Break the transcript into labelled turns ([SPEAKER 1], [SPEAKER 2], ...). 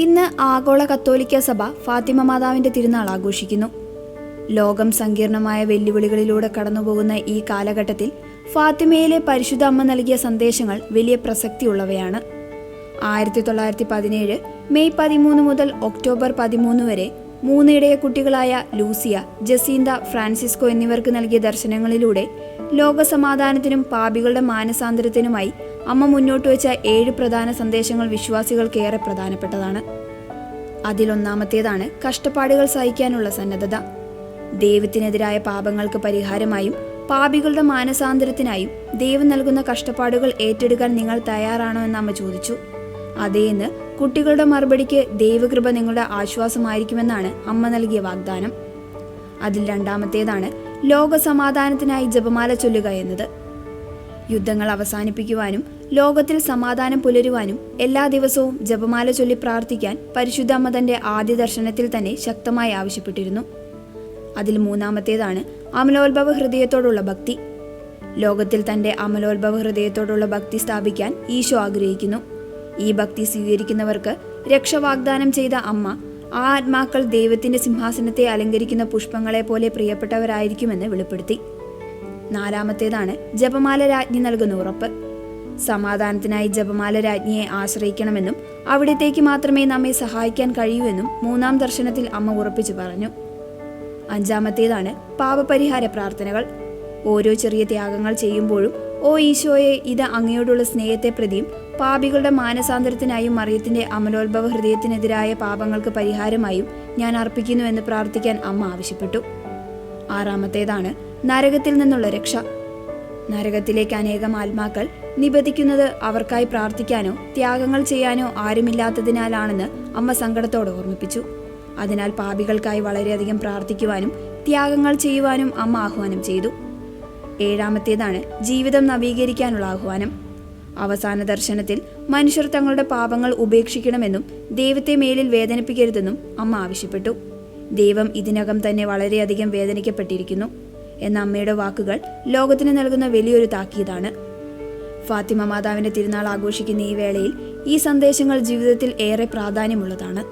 [SPEAKER 1] ഇന്ന് ആഗോള കത്തോലിക്ക സഭ ഫാത്തിമ മാതാവിന്റെ തിരുനാൾ ആഘോഷിക്കുന്നു. ലോകം സങ്കീർണമായ വെല്ലുവിളികളിലൂടെ കടന്നുപോകുന്ന ഈ കാലഘട്ടത്തിൽ ഫാത്തിമയിലെ പരിശുദ്ധ അമ്മ നൽകിയ സന്ദേശങ്ങൾ വലിയ പ്രസക്തിയുള്ളവയാണ്. 1917 മെയ് 13 മുതൽ ഒക്ടോബർ 13 വരെ 3 ഇടയ കുട്ടികളായ ലൂസിയ, ജസീന്ത, ഫ്രാൻസിസ്കോ എന്നിവർക്ക് നൽകിയ ദർശനങ്ങളിലൂടെ ലോകസമാധാനത്തിനും പാപികളുടെ മാനസാന്തരത്തിനുമായി അമ്മ മുന്നോട്ട് വെച്ച 7 പ്രധാന സന്ദേശങ്ങൾ വിശ്വാസികൾക്ക് ഏറെ പ്രധാനപ്പെട്ടതാണ്. അതിലൊന്നാമത്തേതാണ് കഷ്ടപ്പാടുകൾ സഹിക്കാനുള്ള സന്നദ്ധത. ദൈവത്തിനെതിരായ പാപങ്ങൾക്ക് പരിഹാരമായും പാപികളുടെ മാനസാന്തരത്തിനായും ദൈവം നൽകുന്ന കഷ്ടപ്പാടുകൾ ഏറ്റെടുക്കാൻ നിങ്ങൾ തയ്യാറാണോ എന്ന് അമ്മ ചോദിച്ചു. അതേന്ന് കുട്ടികളുടെ മറുപടിക്ക് ദൈവകൃപ നിങ്ങളുടെ ആശ്വാസമായിരിക്കുമെന്നാണ് അമ്മ നൽകിയ വാഗ്ദാനം. അതിൽ രണ്ടാമത്തേതാണ് ലോകസമാധാനത്തിനായി ജപമാല ചൊല്ലുക എന്നത്. യുദ്ധങ്ങൾ അവസാനിപ്പിക്കുവാനും ലോകത്തിൽ സമാധാനം പുലരുവാനും എല്ലാ ദിവസവും ജപമാല ചൊല്ലി പ്രാർത്ഥിക്കാൻ പരിശുദ്ധ അമ്മ തന്റെ ആദ്യ ദർശനത്തിൽ തന്നെ ശക്തമായി ആവശ്യപ്പെട്ടിരുന്നു. അതിൽ മൂന്നാമത്തേതാണ് അമലോത്ഭവ ഹൃദയത്തോടുള്ള ഭക്തി. ലോകത്തിൽ തന്റെ അമലോത്ഭവ ഹൃദയത്തോടുള്ള ഭക്തി സ്ഥാപിക്കാൻ ഈശോ ആഗ്രഹിക്കുന്നു. ഈ ഭക്തി സ്വീകരിക്കുന്നവർക്ക് രക്ഷ വാഗ്ദാനം ചെയ്ത അമ്മ ആ ആത്മാക്കൾ ദൈവത്തിന്റെ സിംഹാസനത്തെ അലങ്കരിക്കുന്ന പുഷ്പങ്ങളെ പോലെ പ്രിയപ്പെട്ടവരായിരിക്കുമെന്ന് വെളിപ്പെടുത്തി. നാലാമത്തേതാണ് ജപമാല രാജ്ഞി നൽകുന്ന ഉറപ്പ്. സമാധാനത്തിനായി ജപമാല രാജ്ഞിയെ ആശ്രയിക്കണമെന്നും അവിടത്തേക്ക് മാത്രമേ നമ്മെ സഹായിക്കാൻ കഴിയൂ എന്നും മൂന്നാം ദർശനത്തിൽ അമ്മ ഉറപ്പിച്ചു പറഞ്ഞു. അഞ്ചാമത്തേതാണ് പാപപരിഹാര പ്രാർത്ഥനകൾ. ഓരോ ചെറിയ ത്യാഗങ്ങൾ ചെയ്യുമ്പോഴും ഓ ഈശോയെ, ഇത് അങ്ങയോടുള്ള സ്നേഹത്തെ പ്രതിയും പാപികളുടെ മാനസാന്തരത്തിനായും മറിയത്തിന്റെ അമലോത്ഭവ ഹൃദയത്തിനെതിരായ പാപങ്ങൾക്ക് പരിഹാരമായും ഞാൻ അർപ്പിക്കുന്നു എന്ന് പ്രാർത്ഥിക്കാൻ അമ്മ ആവശ്യപ്പെട്ടു. ആറാമത്തേതാണ് നരകത്തിൽ നിന്നുള്ള രക്ഷ. നരകത്തിലേക്ക് അനേകം ആത്മാക്കൾ നിബന്ധിക്കുന്നത് അവർക്കായി പ്രാർത്ഥിക്കാനോ ത്യാഗങ്ങൾ ചെയ്യാനോ ആരുമില്ലാത്തതിനാലാണെന്ന് അമ്മ സങ്കടത്തോടെ ഓർമ്മിപ്പിച്ചു. അതിനാൽ പാപികൾക്കായി വളരെയധികം പ്രാർത്ഥിക്കുവാനും ത്യാഗങ്ങൾ ചെയ്യുവാനും അമ്മ ആഹ്വാനം ചെയ്തു. ഏഴാമത്തേതാണ് ജീവിതം നവീകരിക്കാനുള്ള ആഹ്വാനം. അവസാന ദർശനത്തിൽ മനുഷ്യർ തങ്ങളുടെ പാപങ്ങൾ ഉപേക്ഷിക്കണമെന്നും ദൈവത്തെ മേലിൽ വേദനിപ്പിക്കരുതെന്നും അമ്മ ആവശ്യപ്പെട്ടു. ദൈവം ഇതിനകം തന്നെ വളരെയധികം വേദനിക്കപ്പെട്ടിരിക്കുന്നു എന്ന അമ്മയുടെ വാക്കുകൾ ലോകത്തിന് നൽകുന്ന വലിയൊരു താക്കീതാണ്. ഫാത്തിമ മാതാവിന്റെ തിരുനാൾ ആഘോഷിക്കുന്ന ഈ വേളയിൽ ഈ സന്ദേശങ്ങൾ ജീവിതത്തിൽ ഏറെ പ്രാധാന്യമുള്ളതാണ്.